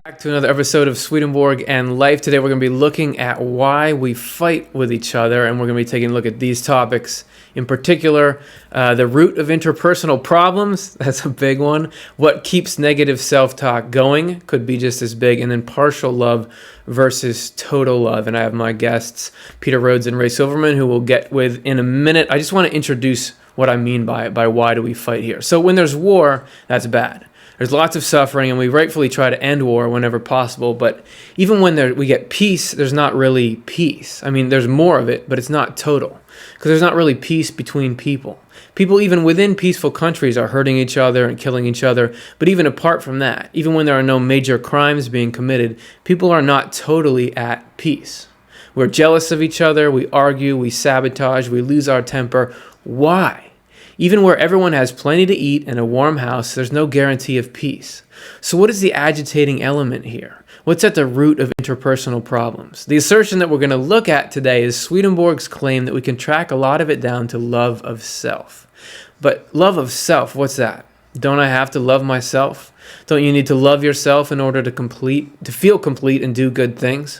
Back to another episode of Swedenborg and Life. Today we're going to be looking at why we fight with each other, and we're going to be taking a look at these topics. In particular, the root of interpersonal problems, that's a big one. What keeps negative self-talk going could be just as big. And then partial love versus total love. And I have my guests, Peter Rhodes and Rev, Silverman, who we'll get with in a minute. I just want to introduce what I mean by why do we fight here. So when there's war, that's bad. There's lots of suffering, and we rightfully try to end war whenever possible. But even when we get peace, there's not really peace. I mean, there's more of it, but it's not total. Because there's not really peace between people. People even within peaceful countries are hurting each other and killing each other. But even apart from that, even when there are no major crimes being committed, people are not totally at peace. We're jealous of each other, we argue, we sabotage, we lose our temper. Why? Even where everyone has plenty to eat and a warm house, there's no guarantee of peace. So what is the agitating element here? What's at the root of interpersonal problems? The assertion that we're going to look at today is Swedenborg's claim that we can track a lot of it down to love of self. But love of self, what's that? Don't I have to love myself? Don't you need to love yourself in order to feel complete and do good things?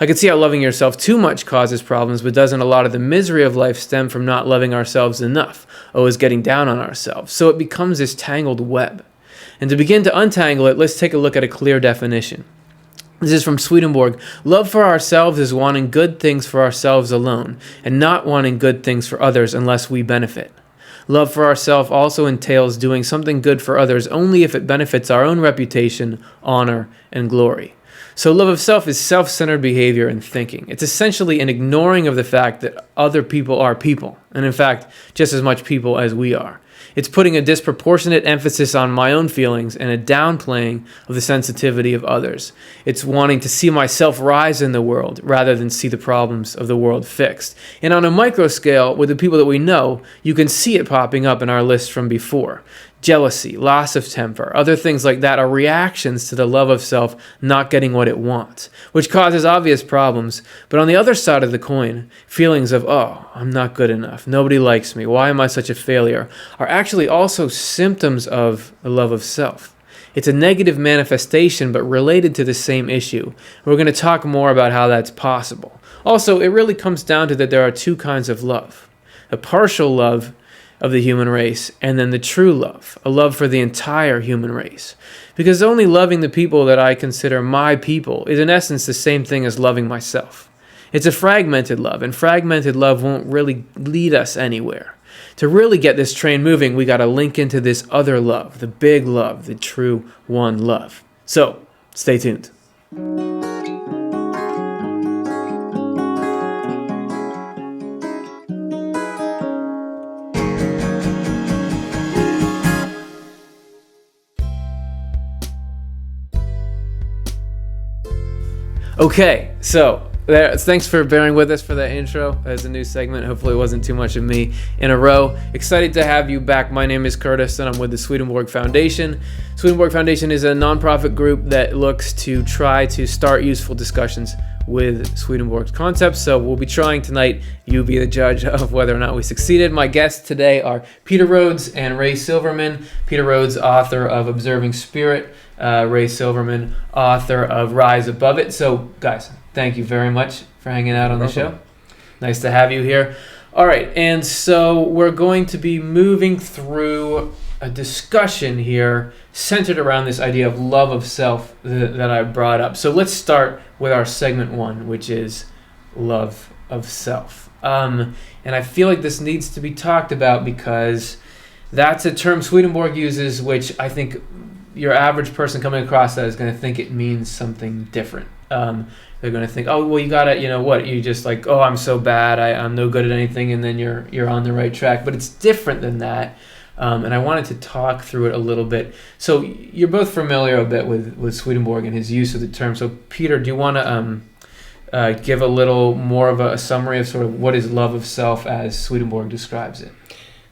I can see how loving yourself too much causes problems, but doesn't a lot of the misery of life stem from not loving ourselves enough, always getting down on ourselves? So it becomes this tangled web. And to begin to untangle it, let's take a look at a clear definition. This is from Swedenborg. Love for ourselves is wanting good things for ourselves alone, and not wanting good things for others unless we benefit. Love for ourselves also entails doing something good for others only if it benefits our own reputation, honor, and glory. So love of self is self-centered behavior and thinking. It's essentially an ignoring of the fact that other people are people, and in fact, just as much people as we are. It's putting a disproportionate emphasis on my own feelings and a downplaying of the sensitivity of others. It's wanting to see myself rise in the world rather than see the problems of the world fixed. And on a micro scale, with the people that we know, you can see it popping up in our list from before. Jealousy, loss of temper, other things like that are reactions to the love of self not getting what it wants, which causes obvious problems. But on the other side of the coin, feelings of, oh, I'm not good enough, nobody likes me, why am I such a failure, are actually also symptoms of the love of self. It's a negative manifestation, but related to the same issue. We're going to talk more about how that's possible. Also, it really comes down to that there are two kinds of love. A partial love of the human race, and then the true love, a love for the entire human race. Because only loving the people that I consider my people is in essence the same thing as loving myself. It's a fragmented love, and fragmented love won't really lead us anywhere. To really get this train moving, we got to link into this other love, the big love, the true one love. So, stay tuned. Okay, so thanks for bearing with us for that intro as a new segment. Hopefully it wasn't too much of me in a row. Excited to have you back. My name is Curtis, and I'm with the Swedenborg Foundation. Swedenborg Foundation is a nonprofit group that looks to try to start useful discussions with Swedenborg's concepts. So we'll be trying tonight. You be the judge of whether or not we succeeded. My guests today are Peter Rhodes and Rev Silverman. Peter Rhodes, author of Observing Spirit. Rev Silverman, author of Rise Above It. So, guys, thank you very much for hanging out on the show. Nice to have you here. All right, and so we're going to be moving through a discussion here centered around this idea of love of self that I brought up. So let's start with our segment one, which is love of self. And I feel like this needs to be talked about because that's a term Swedenborg uses, which I think your average person coming across that is going to think it means something different. They're going to think, oh, well, you got to, you just like, oh, I'm so bad, I'm no good at anything, and then you're on the right track. But it's different than that, and I wanted to talk through it a little bit. So you're both familiar a bit with Swedenborg and his use of the term. So Peter, do you want to give a little more of a summary of sort of what is love of self as Swedenborg describes it?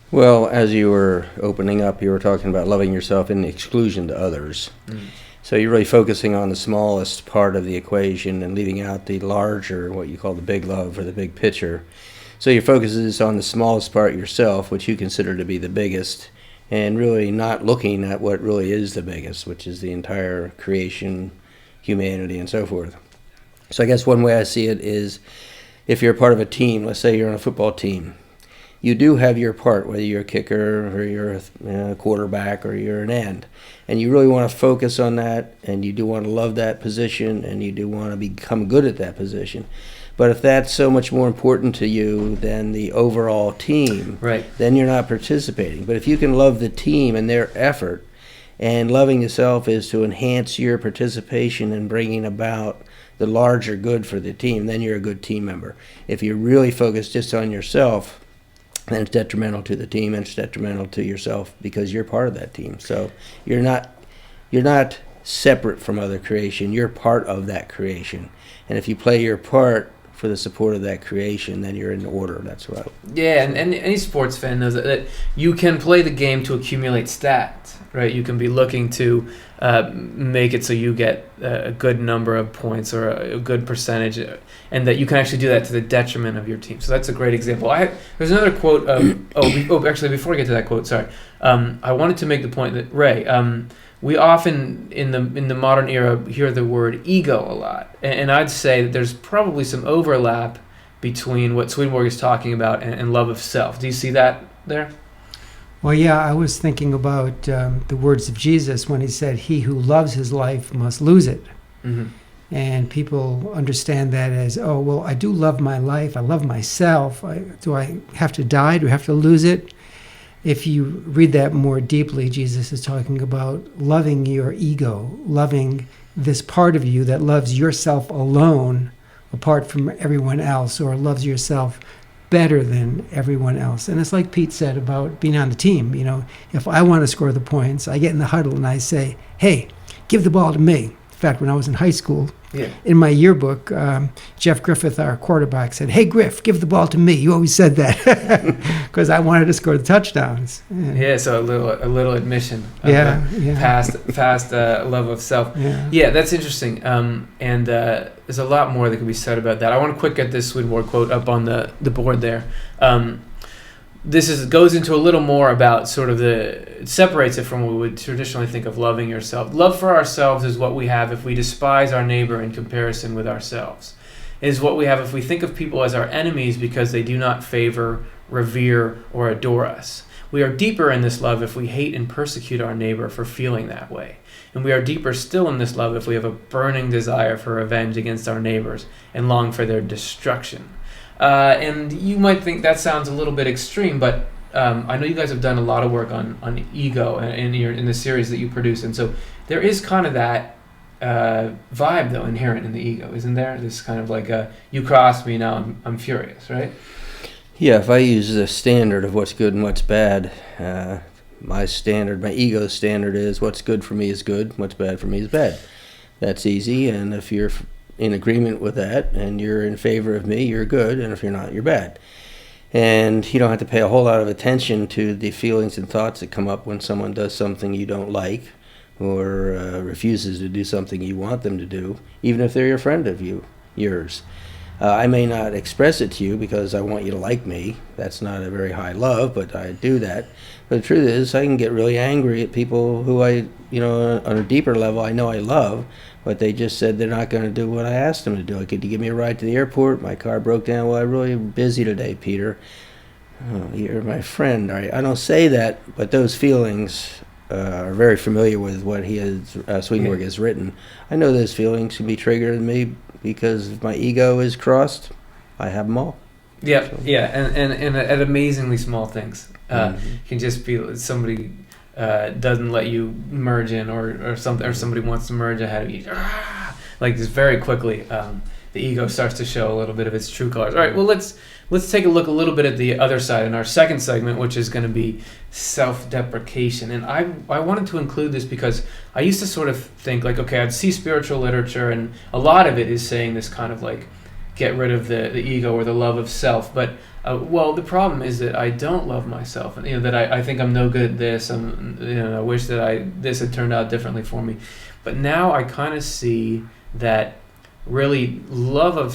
Well, as you were opening up, you were talking about loving yourself in exclusion to others. So you're really focusing on the smallest part of the equation and leaving out the larger, what you call the big love or the big picture. So your focus is on the smallest part yourself, which you consider to be the biggest, and really not looking at what really is the biggest, which is the entire creation, humanity and so forth. So I guess one way I see it is, if you're a part of a team, let's say you're on a football team, you do have your part, whether you're a kicker or you're a quarterback or you're an end. And you really want to focus on that, and you do want to love that position, and you do want to become good at that position. But if that's so much more important to you than the overall team, right, then you're not participating. But if you can love the team and their effort, and loving yourself is to enhance your participation in bringing about the larger good for the team, then you're a good team member. If you're really focused just on yourself, then it's detrimental to the team, and it's detrimental to yourself because you're part of that team. So you're not separate from other creation. You're part of that creation. And if you play your part for the support of that creation, then you're in order. That's what Yeah, and any sports fan knows that you can play the game to accumulate stats, right? You can be looking to make it so you get a good number of points or a good percentage, and that you can actually do that to the detriment of your team. So that's a great example. There's another quote. Actually, before I get to that quote, sorry, I wanted to make the point that Ray, we often in the modern era hear the word ego a lot, and I'd say that there's probably some overlap between what Swedenborg is talking about and love of self. Do you see that there? Well, yeah, I was thinking about the words of Jesus when he said, "He who loves his life must lose it." Mm-hmm. And people understand that as, oh, well, I do love my life, I love myself. Do I have to die? Do I have to lose it? If you read that more deeply, Jesus is talking about loving your ego, loving this part of you that loves yourself alone, apart from everyone else, or loves yourself better than everyone else. And it's like Pete said about being on the team. You know, if I want to score the points, I get in the huddle and I say, hey, give the ball to me. In fact, when I was in high school, in my yearbook, Jeff Griffith, our quarterback, said, hey, Griff, give the ball to me. You always said that because I wanted to score the touchdowns. Yeah, so a little admission of past love of self. Yeah, that's interesting. And there's a lot more that can be said about that. I want to quick get this Swedenborg quote up on the board there. This goes into a little more about sort of it separates it from what we would traditionally think of loving yourself. Love for ourselves is what we have if we despise our neighbor in comparison with ourselves. It is what we have if we think of people as our enemies because they do not favor, revere, or adore us. We are deeper in this love if we hate and persecute our neighbor for feeling that way. And we are deeper still in this love if we have a burning desire for revenge against our neighbors and long for their destruction. And you might think that sounds a little bit extreme, but I know you guys have done a lot of work on ego in the series that you produce, and so there is kind of that vibe though inherent in the ego, isn't there? This kind of like you crossed me, now I'm furious, right? Yeah, if I use the standard of what's good and what's bad, my ego standard is what's good for me is good, what's bad for me is bad. That's easy, and if you're in agreement with that and you're in favor of me, you're good, and if you're not, you're bad. And you don't have to pay a whole lot of attention to the feelings and thoughts that come up when someone does something you don't like or refuses to do something you want them to do, even if they're your friend of yours. I may not express it to you because I want you to like me. That's not a very high love, but I do that. But the truth is, I can get really angry at people who on a deeper level, I know I love, but they just said they're not going to do what I asked them to do. Could you give me a ride to the airport? My car broke down. Well, I'm really busy today, Peter. Oh, you're my friend. All right. I don't say that, but those feelings are very familiar with what Swedenborg has written. I know those feelings can be triggered in me because if my ego is crossed, I have them all. Yeah, so. Yeah, and at amazingly small things. Can just be somebody doesn't let you merge in, or somebody wants to merge ahead of you. Like just very quickly, the ego starts to show a little bit of its true colors. All right, well let's take a look a little bit at the other side in our second segment, which is going to be self-deprecation. And I wanted to include this because I used to sort of think like, okay, I'd see spiritual literature, and a lot of it is saying this kind of like get rid of the ego or the love of self, but well, the problem is that I don't love myself, and that I think I'm no good at this. I wish that this had turned out differently for me. But now I kind of see that really love of,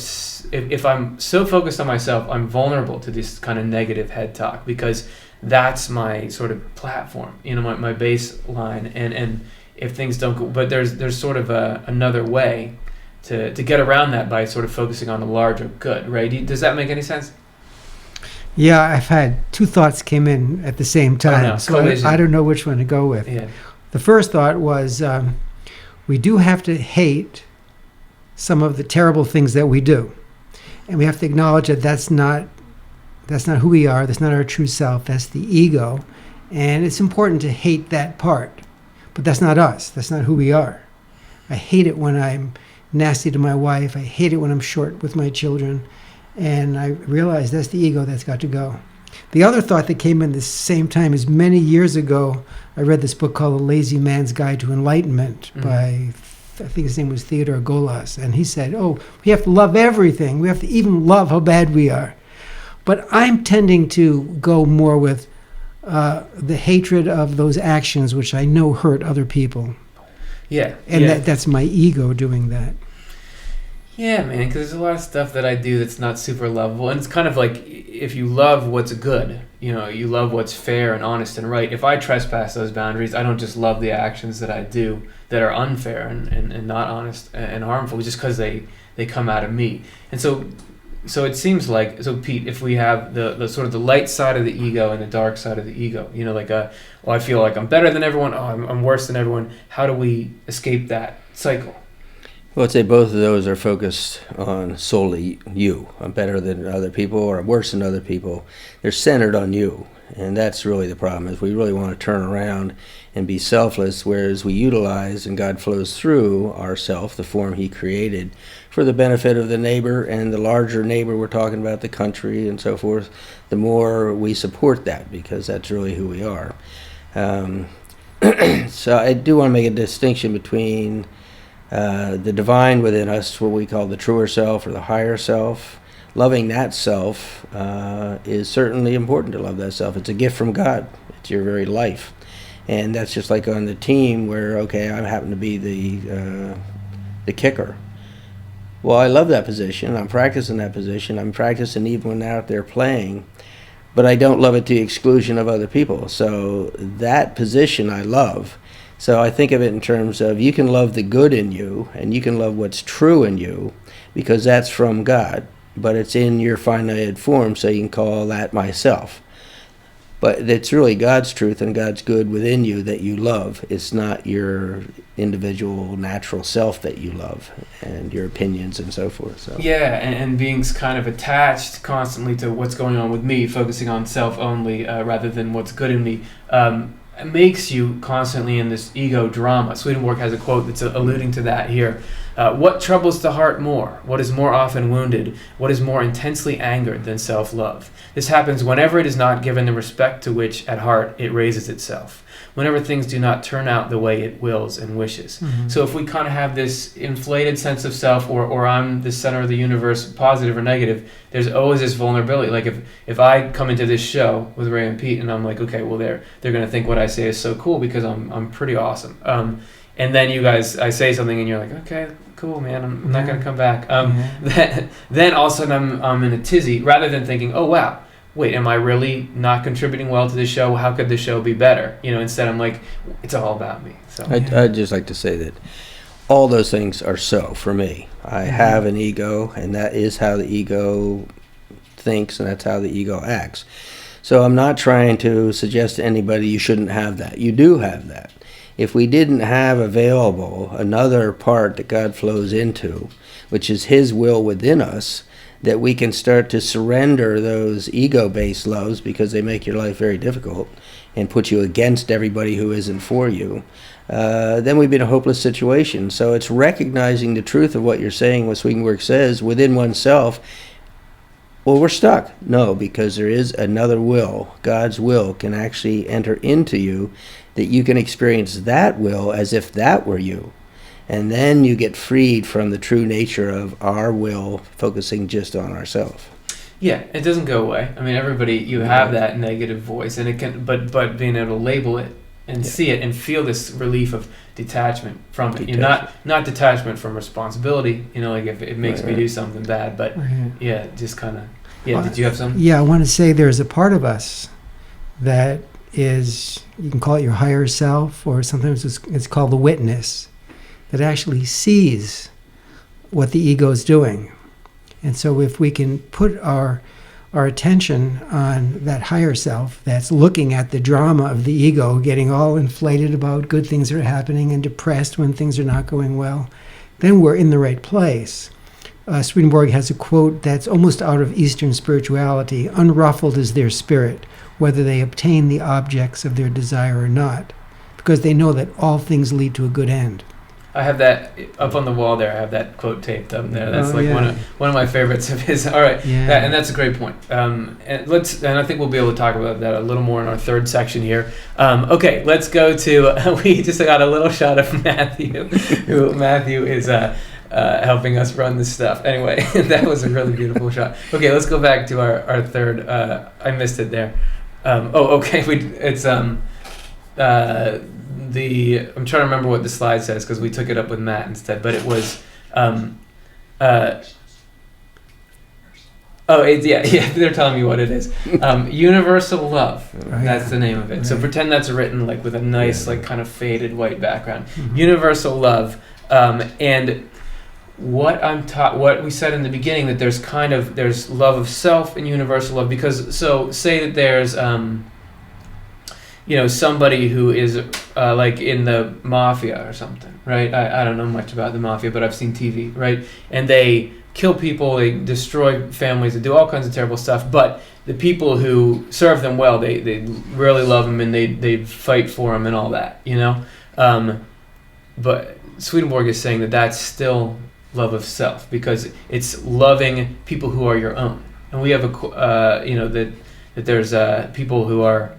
if I'm so focused on myself, I'm vulnerable to this kind of negative head talk, because that's my sort of platform, my baseline, and if things don't go, but there's sort of another way to get around that by sort of focusing on the larger good, right? Does that make any sense? Yeah, I've had two thoughts came in at the same time, no. so I don't know which one to go with. Yeah. The first thought was we do have to hate some of the terrible things that we do, and we have to acknowledge that that's not who we are. That's not our true self. That's the ego, and it's important to hate that part. But that's not us. That's not who we are. I hate it when I'm nasty to my wife. I hate it when I'm short with my children. And I realize that's the ego that's got to go. The other thought that came in the same time is many years ago, I read this book called The Lazy Man's Guide to Enlightenment by, I think his name was Theodore Golas. And he said, we have to love everything. We have to even love how bad we are. But I'm tending to go more with the hatred of those actions which I know hurt other people. Yeah. And that's my ego doing that. Yeah, man, because there's a lot of stuff that I do that's not super lovable. And it's kind of like, if you love what's good, you love what's fair and honest and right. If I trespass those boundaries, I don't just love the actions that I do that are unfair and not honest and harmful just because they come out of me. And so it seems like, Pete, if we have the sort of the light side of the ego and the dark side of the ego, I feel like I'm better than everyone, I'm worse than everyone. How do we escape that cycle? Well, I'd say both of those are focused on solely you. I'm better than other people, or I'm worse than other people. They're centered on you, and that's really the problem, is we really want to turn around and be selfless, whereas we utilize and God flows through ourself, the form he created, for the benefit of the neighbor and the larger neighbor. We're talking about the country and so forth. The more we support that, because that's really who we are. So I do want to make a distinction between the divine within us, what we call the truer self or the higher self. Loving that self is certainly important to love that self. It's a gift from God. It's your very life. And that's just like on the team where, okay, I happen to be the kicker. Well, I love that position. I'm practicing that position. I'm practicing even when they're out there playing. But I don't love it to the exclusion of other people. So that position I love. So I think of it in terms of you can love the good in you and you can love what's true in you because that's from God. But it's in your finite form, so you can call that myself. But it's really God's truth and God's good within you that you love. It's not your individual natural self that you love and your opinions and so forth. So. Yeah, and being kind of attached constantly to what's going on with me, focusing on self only rather than what's good in me, it makes you constantly in this ego drama. Swedenborg has a quote that's alluding to that here. What troubles the heart more? What is more often wounded? What is more intensely angered than self-love? This happens whenever it is not given the respect to which at heart it raises itself, whenever things do not turn out the way it wills and wishes. Mm-hmm. So if we kind of have this inflated sense of self, or I'm the center of the universe, positive or negative, there's always this vulnerability. Like if I come into this show with Ray and Pete and I'm like, okay, well they're going to think what I say is so cool because I'm pretty awesome. And then you guys, I say something and you're like, okay, cool, man, I'm not going to come back. Then all of a sudden I'm in a tizzy, rather than thinking, oh, wow, wait, am I really not contributing well to the show? How could the show be better? Instead I'm like, it's all about me. So I'd just like to say that all those things are so for me. I have an ego, and that is how the ego thinks, and that's how the ego acts. So I'm not trying to suggest to anybody you shouldn't have that. You do have that. If we didn't have available another part that God flows into, which is his will within us, that we can start to surrender those ego-based loves because they make your life very difficult and put you against everybody who isn't for you, then we'd be in a hopeless situation. So it's recognizing the truth of what you're saying, what Swedenborg says, within oneself. Well, we're stuck. No, because there is another will. God's will can actually enter into you, that you can experience that will as if that were you. And then you get freed from the true nature of our will focusing just on ourselves. Yeah, it doesn't go away. I mean, everybody, you have that negative voice, and it can, but being able to label it and see it and feel this relief of detachment from it. You're not detachment from responsibility, like if it makes me do something bad, but just kind of, did you have something? Yeah, I want to say there's a part of us that is, you can call it your higher self, or sometimes it's called the witness, that actually sees what the ego is doing. And so if we can put our attention on that higher self that's looking at the drama of the ego, getting all inflated about good things that are happening and depressed when things are not going well, then we're in the right place. Swedenborg has a quote that's almost out of Eastern spirituality: unruffled is their spirit, whether they obtain the objects of their desire or not, because they know that all things lead to a good end. I have that up on the wall there. I have that quote taped up there. That's yeah. one of my favorites of his. All right, Yeah. and that's a great point. And I think we'll be able to talk about that a little more in our third section here. Okay, let's go to. We just got a little shot of Matthew. Matthew is helping us run this stuff. Anyway, that was a really beautiful shot. Okay, let's go back to our third. I missed it there. Okay. I'm trying to remember what the slide says because we took it up with Matt instead, but it was they're telling me what it is. Universal love. That's the name of it. Right. So pretend that's written like with a nice like kind of faded white background. Mm-hmm. Universal love. And what we said in the beginning, that there's love of self and universal love, because say that there's somebody who is like in the mafia or something, right? I don't know much about the mafia, but I've seen TV, right? And they kill people, they destroy families, they do all kinds of terrible stuff, but the people who serve them well, they really love them and they fight for them and all that, but Swedenborg is saying that that's still love of self, because it's loving people who are your own. And we have that there's people who are,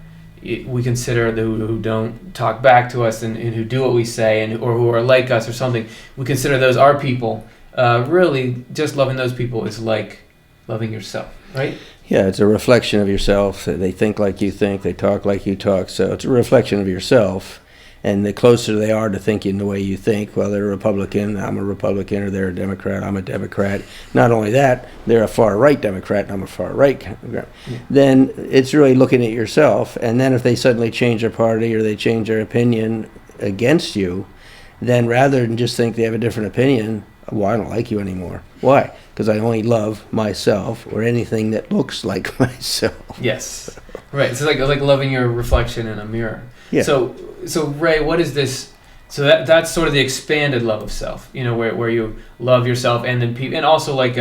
we consider who don't talk back to us and who do what we say or who are like us or something. We consider those our people. Really, just loving those people is like loving yourself, right? Yeah, it's a reflection of yourself. They think like you think, they talk like you talk. So it's a reflection of yourself. And the closer they are to thinking the way you think, well, they're a Republican, I'm a Republican, or they're a Democrat, I'm a Democrat. Not only that, they're a far-right Democrat, and I'm a far-right Democrat. Yeah. Then it's really looking at yourself, and then if they suddenly change their party or they change their opinion against you, then rather than just think they have a different opinion, well, I don't like you anymore. Why? Because I only love myself or anything that looks like myself. Yes. Right. It's like loving your reflection in a mirror. Yeah. So Ray, what is this? So that's sort of the expanded love of self, where you love yourself, and then people, and also like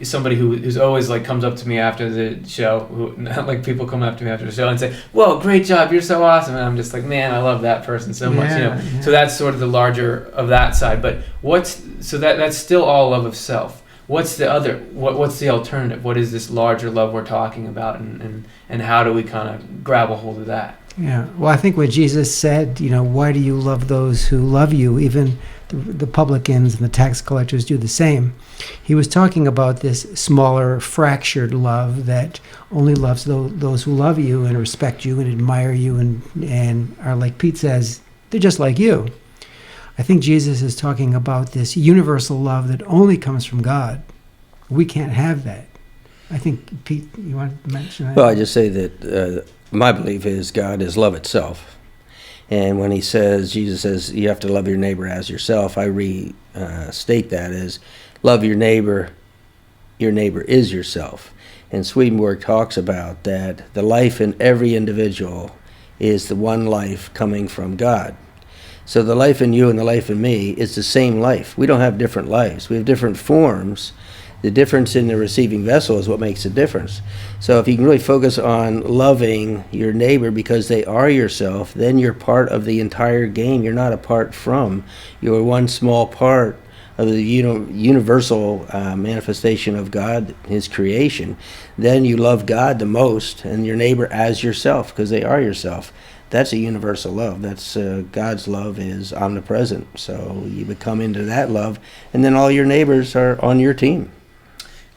somebody who's always like comes up to me after the show, like people come up to me after the show and say, "Whoa, great job, you're so awesome," and I'm just like, man, I love that person so much, Yeah. So that's sort of the larger of that side. But that's still all love of self. What's the other? What's the alternative? What is this larger love we're talking about, and how do we kind of grab a hold of that? Yeah. Well, I think what Jesus said, why do you love those who love you? Even the publicans and the tax collectors do the same. He was talking about this smaller, fractured love that only loves those who love you and respect you and admire you and are, like Pete says, they're just like you. I think Jesus is talking about this universal love that only comes from God. We can't have that. I think, Pete, you want to mention that? Well, I just say that my belief is God is love itself. And when Jesus says you have to love your neighbor as yourself, I restate that as love your neighbor is yourself. And Swedenborg talks about that the life in every individual is the one life coming from God. So the life in you and the life in me is the same life. We don't have different lives. We have different forms. The difference in the receiving vessel is what makes a difference. So if you can really focus on loving your neighbor because they are yourself, then you're part of the entire game. You're not apart from. You're one small part of the universal manifestation of God, His creation. Then you love God the most and your neighbor as yourself because they are yourself. That's a universal love. That's God's love is omnipresent. So you become into that love, and then all your neighbors are on your team.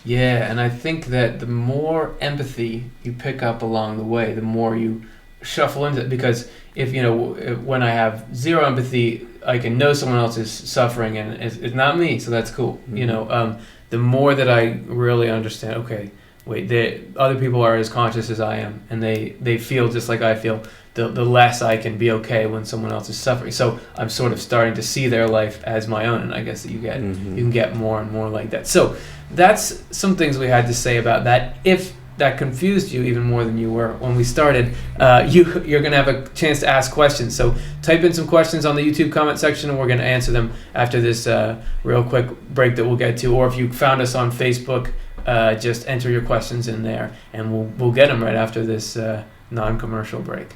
Yeah, and I think that the more empathy you pick up along the way, the more you shuffle into it. Because if when I have zero empathy, I can know someone else is suffering, and it's not me, so that's cool. Mm-hmm. The more that I really understand, okay, wait, other people are as conscious as I am, and they feel just like I feel. the less I can be okay when someone else is suffering. So I'm sort of starting to see their life as my own, and I guess that you can get more and more like that. So that's some things we had to say about that. If that confused you even more than you were when we started, you're going to have a chance to ask questions. So type in some questions on the YouTube comment section, and we're going to answer them after this real quick break that we'll get to. Or if you found us on Facebook, just enter your questions in there, and we'll get them right after this non-commercial break.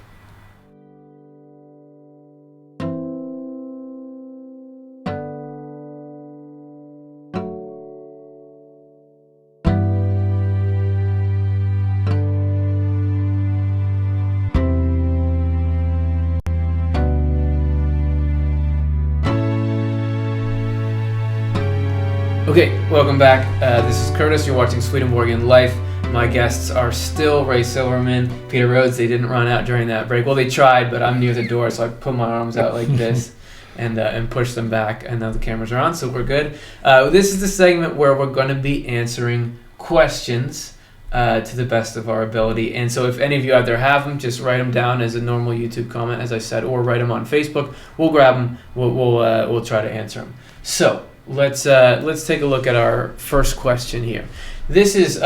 Okay, welcome back. This is Curtis. You're watching Swedenborgian Life. My guests are still Ray Silverman, Peter Rhodes. They didn't run out during that break. Well, they tried, but I'm near the door, so I put my arms out like this and push them back. And now the cameras are on, so we're good. This is the segment where we're going to be answering questions to the best of our ability. And so if any of you out there have them, just write them down as a normal YouTube comment, as I said, or write them on Facebook. We'll grab them. We'll try to answer them. So let's take a look at our first question here. This is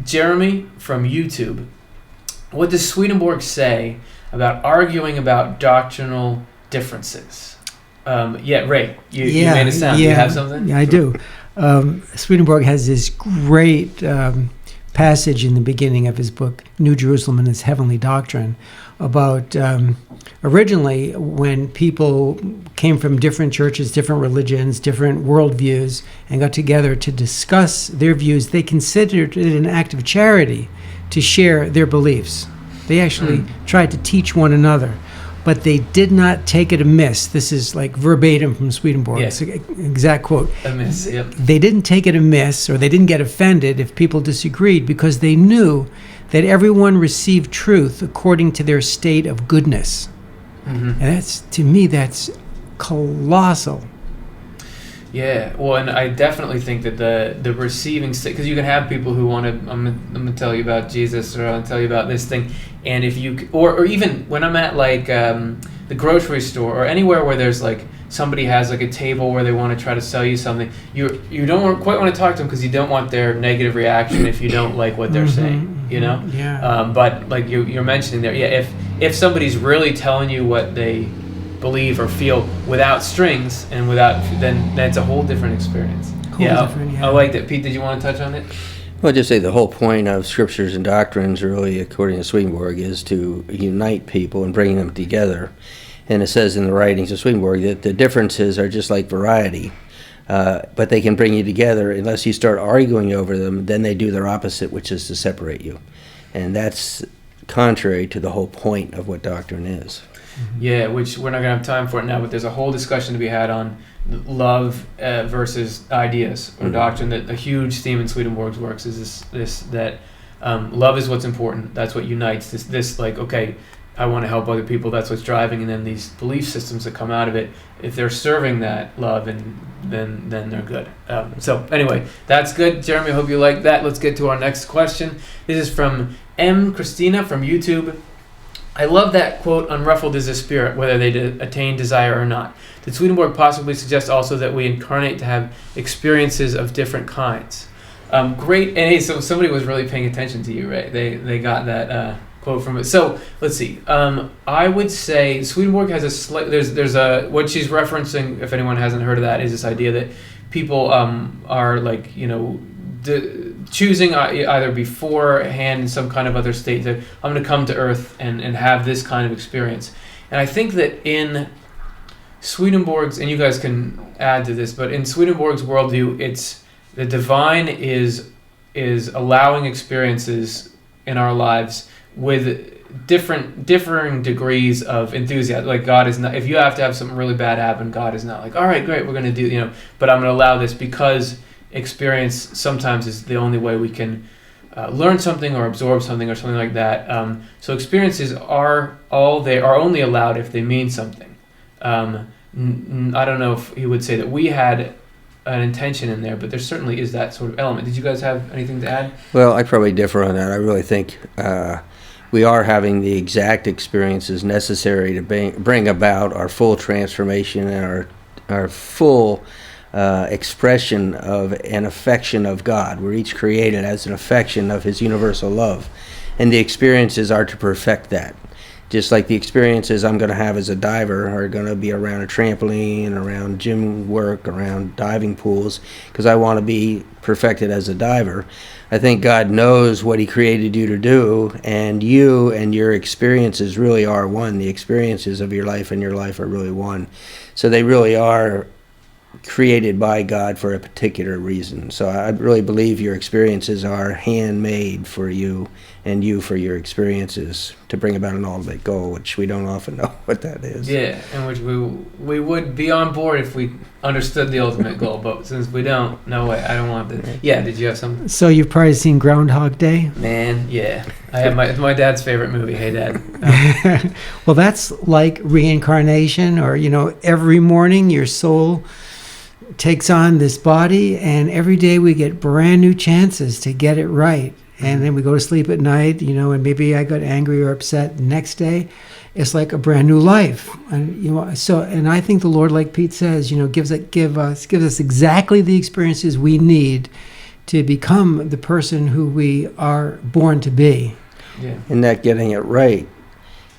Jeremy from YouTube. What does Swedenborg say about arguing about doctrinal differences? Ray, you made a sound. Do you have something? Yeah, I do. Swedenborg has this great passage in the beginning of his book, New Jerusalem and its Heavenly Doctrine, about originally when people came from different churches, different religions, different worldviews, and got together to discuss their views, they considered it an act of charity to share their beliefs. They actually tried to teach one another, but they did not take it amiss. This is like verbatim from Swedenborg. Yeah. It's an exact quote. Amiss, yep. They didn't take it amiss, or they didn't get offended if people disagreed, because they knew that everyone received truth according to their state of goodness. And to me, that's colossal. Yeah, well, and I definitely think that the receiving state, because you can have people who want to, I'm gonna tell you about Jesus, or I'm gonna tell you about this thing, and if you, or even when I'm at like the grocery store or anywhere where there's like somebody has like a table where they want to try to sell you something, you don't quite want to talk to them because you don't want their negative reaction if you don't like what they're saying, you know. Yeah. But like you're mentioning there, yeah, if somebody's really telling you what they believe or feel without strings and then that's a whole different experience. I like that. Pete, did you want to touch on it? Well, I'll just say the whole point of scriptures and doctrines, really, according to Swedenborg, is to unite people and bring them together. And it says in the writings of Swedenborg that the differences are just like variety, but they can bring you together. Unless you start arguing over them, then they do their opposite, which is to separate you. And that's contrary to the whole point of what doctrine is. Yeah, which we're not going to have time for it now, but there's a whole discussion to be had on love versus ideas or doctrine. That a huge theme in Swedenborg's works is this that love is what's important. That's what unites. This like, okay, I want to help other people. That's what's driving, and then these belief systems that come out of it, if they're serving that love, and then they're good. So anyway, that's good, Jeremy. I hope you like that. Let's get to our next question. This is from M. Christina from YouTube. I love that quote, unruffled is the spirit, whether they attain desire or not. Did Swedenborg possibly suggest also that we incarnate to have experiences of different kinds? Great. And hey, so somebody was really paying attention to you, right? They got that quote from it. So let's see. I would say Swedenborg has a slight, there's a, what she's referencing, if anyone hasn't heard of that, is this idea that people are like, choosing either beforehand in some kind of other state that I'm going to come to Earth and have this kind of experience. And I think that in Swedenborg's, and you guys can add to this, but in Swedenborg's worldview, it's the divine is allowing experiences in our lives with differing degrees of enthusiasm. Like God is not, if you have to have something really bad happen, God is not like, all right, great, we're going to do, but I'm going to allow this because experience sometimes is the only way we can learn something or absorb something or something like that. So experiences are only allowed if they mean something. I don't know if he would say that we had an intention in there, but there certainly is that sort of element. Did you guys have anything to add? Well, I probably differ on that. I really think we are having the exact experiences necessary to bring about our full transformation and our full expression of an affection of God. We're each created as an affection of His universal love, and the experiences are to perfect that. Just like the experiences I'm going to have as a diver are going to be around a trampoline, around gym work, around diving pools, because I want to be perfected as a diver. I think God knows what He created you to do, and you and your experiences really are one. The experiences of your life and your life are really one. So they really are created by God for a particular reason. So I really believe your experiences are handmade for you and you for your experiences to bring about an ultimate goal, which we don't often know what that is. Yeah, and which we would be on board if we understood the ultimate goal, but since we don't, no way. I don't want to. Yeah, did you have something? So you've probably seen Groundhog Day? Man, yeah. I have my dad's favorite movie, Hey Dad. Well, that's like reincarnation, or, every morning your soul takes on this body, and every day we get brand new chances to get it right. And then we go to sleep at night, and maybe I got angry or upset the next day. It's like a brand new life. And and I think the Lord, like Pete says, gives us exactly the experiences we need to become the person who we are born to be. Yeah. And that getting it right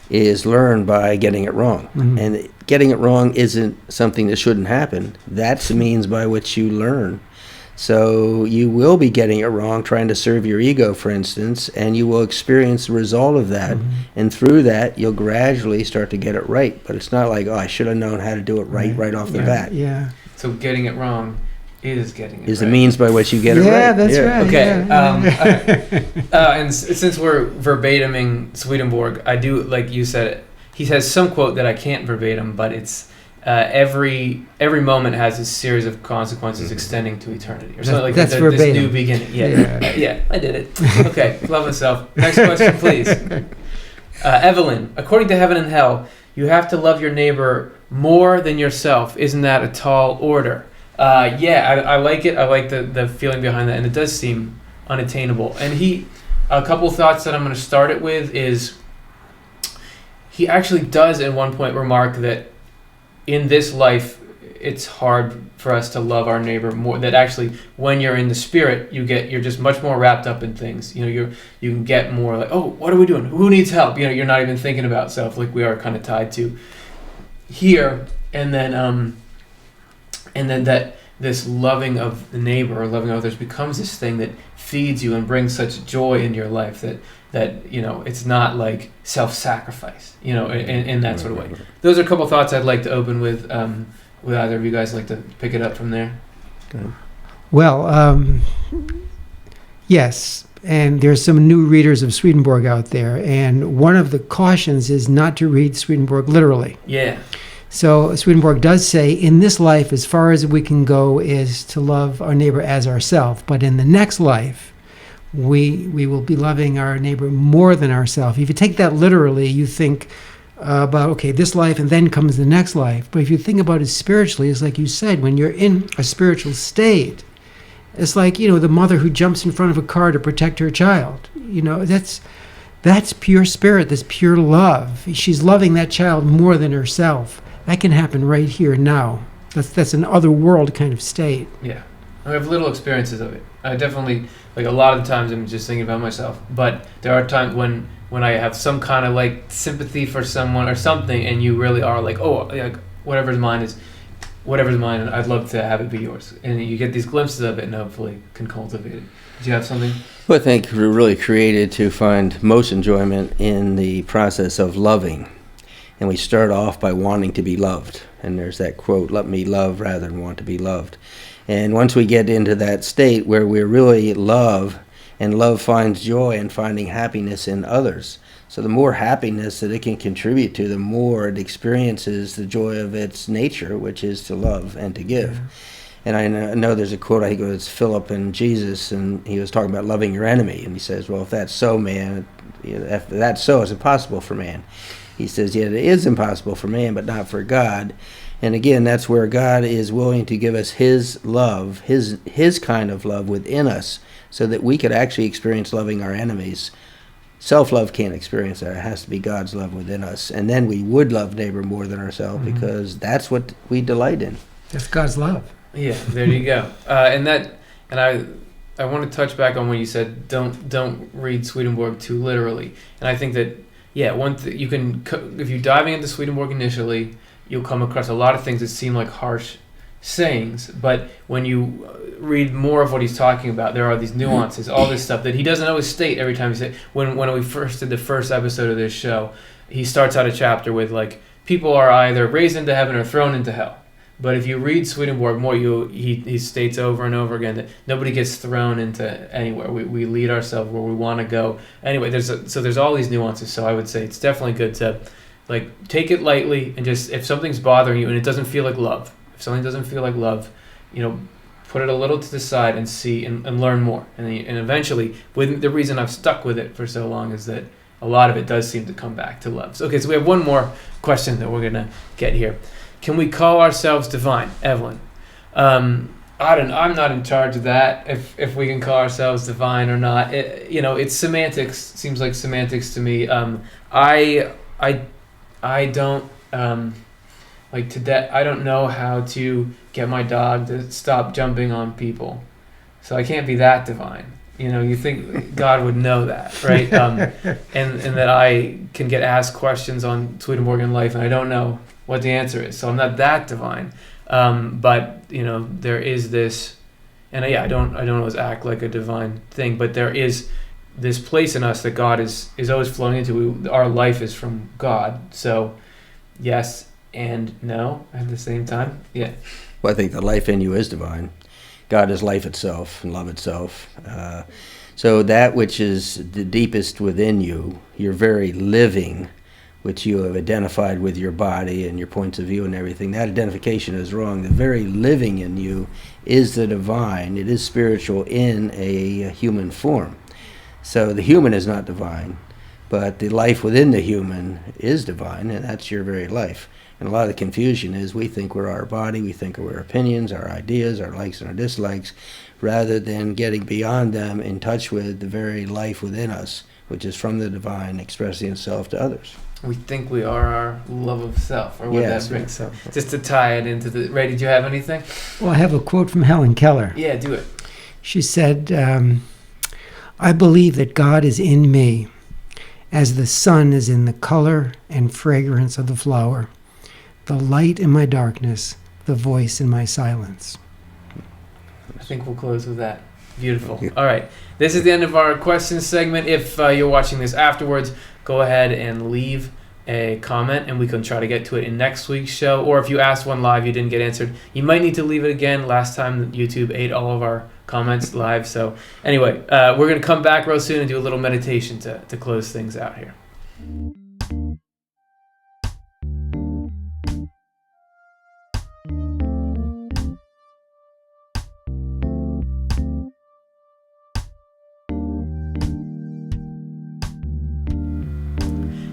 is learned by getting it wrong. Mm-hmm. And getting it wrong isn't something that shouldn't happen. That's the means by which you learn. So you will be getting it wrong, trying to serve your ego, for instance, and you will experience the result of that. Mm-hmm. And through that, you'll gradually start to get it right. But it's not like, I should have known how to do it right off the bat. Yeah. So getting it wrong is getting it Is right. the means by which you get it right. Yeah, that's right. Okay. Yeah. And since we're verbatiming Swedenborg, I do, like you said, he has some quote that I can't verbatim, but it's every moment has a series of consequences extending to eternity, or something like that's this verbatim. new beginning. Yeah, I did it. Okay, love myself. Next question, please. Evelyn, according to Heaven and Hell, you have to love your neighbor more than yourself. Isn't that a tall order? I like it. I like the feeling behind that, and it does seem unattainable. And a couple thoughts that I'm going to start it with is he actually does at one point remark that in this life it's hard for us to love our neighbor more. That actually, when you're in the spirit, you're just much more wrapped up in things. You can get more like, oh, what are we doing? Who needs help? You're not even thinking about self like we are kind of tied to here. And then that this loving of the neighbor or loving others becomes this thing that feeds you and brings such joy in your life that it's not like self-sacrifice, in that sort of way. Those are a couple thoughts I'd like to open with. Would either of you guys like to pick it up from there? Well, yes, and there's some new readers of Swedenborg out there, and one of the cautions is not to read Swedenborg literally. Yeah. So Swedenborg does say, in this life, as far as we can go is to love our neighbor as ourselves, but in the next life, we will be loving our neighbor more than ourselves. If you take that literally, you think about, okay, this life and then comes the next life. But if you think about it spiritually, it's like you said, when you're in a spiritual state, it's like, the mother who jumps in front of a car to protect her child. That's pure spirit, that's pure love. She's loving that child more than herself. That can happen right here now. That's an other world kind of state. Yeah. I have little experiences of it. I definitely, like a lot of the times I'm just thinking about myself. But there are times when I have some kind of like sympathy for someone or something, and you really are like, oh, like whatever's mine, and I'd love to have it be yours. And you get these glimpses of it and hopefully can cultivate it. Do you have something? Well, I think we're really created to find most enjoyment in the process of loving. And we start off by wanting to be loved. And there's that quote, let me love rather than want to be loved. And once we get into that state where we really love, and love finds joy in finding happiness in others. So the more happiness that it can contribute to, the more it experiences the joy of its nature, which is to love and to give. Yeah. And I know there's a quote, I think it was Philip and Jesus, and he was talking about loving your enemy. And he says, well, if that's so, man, if that's so, it's impossible for man. He says, yet it is impossible for man, but not for God. And again, that's where God is willing to give us his love, his kind of love within us, so that we could actually experience loving our enemies Self-love can't experience that. It has to be God's love within us. And then we would love neighbor more than ourselves because that's what we delight in. That's God's love. Yeah, there you go. And I want to touch back on when you said don't read Swedenborg too literally. And I think that you can, if you're diving into Swedenborg initially, you'll come across a lot of things that seem like harsh sayings, but when you read more of what he's talking about, there are these nuances, all this stuff that he doesn't always state every time he says. When we first did the first episode of this show, he starts out a chapter with like, people are either raised into heaven or thrown into hell. But if you read Swedenborg more, he states over and over again that nobody gets thrown into anywhere. We lead ourselves where we want to go. Anyway, there's all these nuances. So I would say it's definitely good to like take it lightly and just, if something's bothering you and it doesn't feel like love, if something doesn't feel like love, put it a little to the side and see and learn more. And eventually, the reason I've stuck with it for so long is that a lot of it does seem to come back to love. So, okay, so we have one more question that we're going to get here. Can we call ourselves divine, Evelyn? I'm not in charge of that. If we can call ourselves divine or not, it's semantics. Seems like semantics to me. I don't I don't know how to get my dog to stop jumping on people, so I can't be that divine. You think God would know that, right? And that I can get asked questions on Swedenborgian life, and I don't know what the answer is. So I'm not that divine. But there is this, and I don't always act like a divine thing, but there is this place in us that God is always flowing into. Our life is from God. So yes and no at the same time. Yeah. Well, I think the life in you is divine. God is life itself and love itself. So that which is the deepest within you, your very living, which you have identified with your body and your points of view and everything, that identification is wrong. The very living in you is the divine. It is spiritual in a human form. So the human is not divine, but the life within the human is divine, and that's your very life. And a lot of the confusion is we think we're our body, we think we're our opinions, our ideas, our likes and our dislikes, rather than getting beyond them, in touch with the very life within us, which is from the divine expressing itself to others. We think we are our love of self, or what Yes, that brings. Just to tie it into the... Ray, did you have anything? Well, I have a quote from Helen Keller. Yeah, do it. She said, I believe that God is in me, as the sun is in the color and fragrance of the flower, the light in my darkness, the voice in my silence. I think we'll close with that. Beautiful. All right. This is the end of our questions segment. If you're watching this afterwards, go ahead and leave a comment, and we can try to get to it in next week's show. Or if you asked one live, you didn't get answered, you might need to leave it again. Last time, YouTube ate all of our comments live. So anyway, we're going to come back real soon and do a little meditation to close things out here.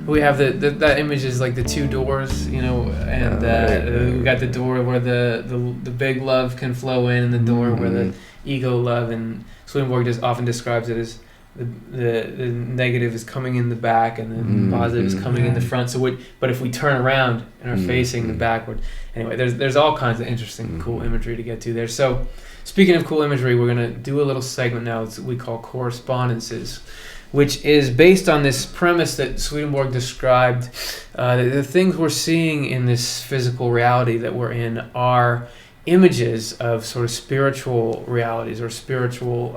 We have that image is like the two doors, and we got the door where the big love can flow in, and the door where the ego love, and Swedenborg just often describes it as the negative is coming in the back and the positive is coming in the front. But if we turn around and are facing the backward, anyway, there's all kinds of interesting, cool imagery to get to there. So speaking of cool imagery, we're gonna do a little segment now that we call Correspondences, which is based on this premise that Swedenborg described. The things we're seeing in this physical reality that we're in are images of sort of spiritual realities or spiritual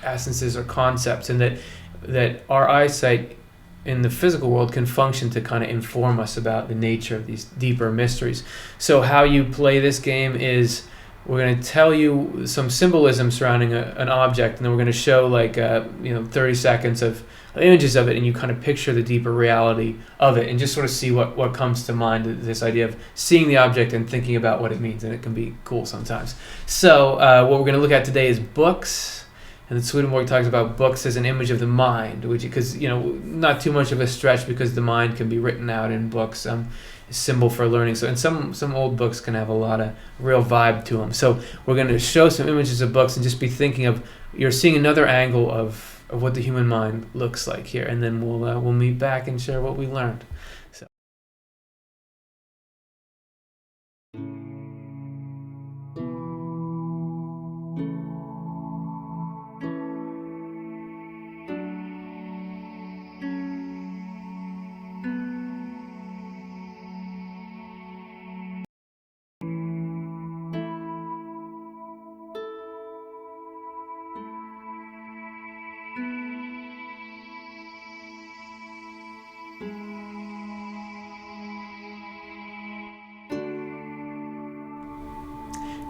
essences or concepts, and that our eyesight in the physical world can function to kind of inform us about the nature of these deeper mysteries. So how you play this game is, we're going to tell you some symbolism surrounding an object, and then we're going to show 30 seconds of images of it, and you kind of picture the deeper reality of it and just sort of see what comes to mind, this idea of seeing the object and thinking about what it means, and it can be cool sometimes. So what we're going to look at today is books, and Swedenborg talks about books as an image of the mind, which, because not too much of a stretch, because the mind can be written out in books. Symbol for learning. So, and some old books can have a lot of real vibe to them. So we're going to show some images of books and just be thinking of, you're seeing another angle of what the human mind looks like here, and then we'll meet back and share what we learned. So.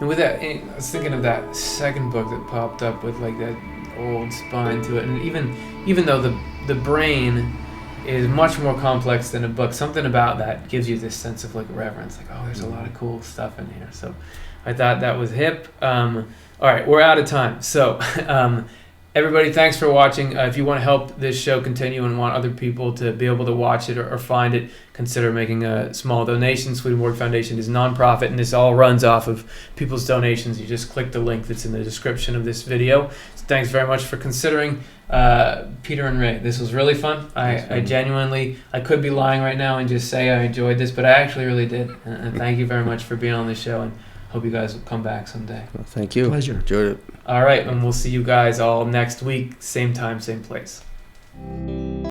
And with that, I was thinking of that second book that popped up with like that old spine to it, and even though the brain is much more complex than a book, something about that gives you this sense of like reverence, like, oh, there's a lot of cool stuff in here. So I thought that was hip. All right, we're out of time. So everybody, thanks for watching. If you want to help this show continue and want other people to be able to watch it or find it, consider making a small donation. Swedenborg Foundation is nonprofit, and this all runs off of people's donations. You just click the link that's in the description of this video. So thanks very much for considering. Peter and Ray, this was really fun. I genuinely, I could be lying right now and just say I enjoyed this, but I actually really did. And thank you very much for being on the show, and hope you guys will come back someday. Well, thank you. Pleasure. Enjoyed it. All right, and we'll see you guys all next week, same time, same place.